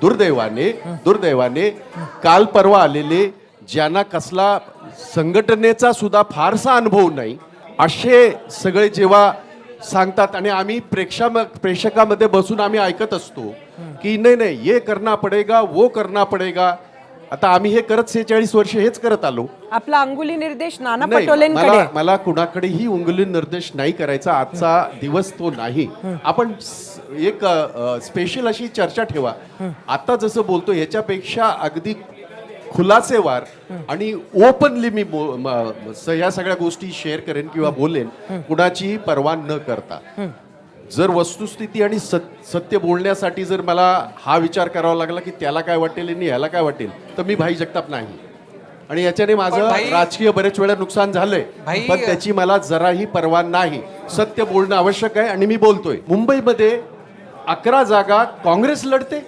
दुर्दैवाने काल परवा आलेले ज्यांना कसला संघटनेचा सुद्धा फारसा अनुभव नाही असे सगळे जेव्हा सांगतात आणि आम्ही प्रेक्षकामध्ये बसून आम्ही ऐकत असतो की नाही ये करना पडेगा वो करना पडेगा. आता आम्ही हे करत 46 वर्ष हेच करत आलो. आपला अंगुली निर्देश नाना नाही, पटोलेंकडे मला कुणाकडेही उंगली निर्देश नाही करायचा. आजचा दिवस तो नाही. आपण एक स्पेशल अशी चर्चा ठेवा. आता जसं बोलतो याच्यापेक्षा अगदी खुलासेवार आणि ओपनली मी या सगळ्या गोष्टी शेअर करेन किंवा बोलेन कुणाची पर्वा न करता. जर वस्तुस्थिती आणि सत्य बोलण्यासाठी जर मला हा विचार करावा लागला की त्याला काय वाटेल आणि ह्याला काय वाटेल तर मी भाई जगताप नाही. आणि याच्याने माझं राजकीय बरेच वेळा नुकसान झालंय पण त्याची मला जराही पर्वा नाही. सत्य बोलणं आवश्यक आहे आणि मी बोलतोय. मुंबईमध्ये 11 जागा काँग्रेस लढते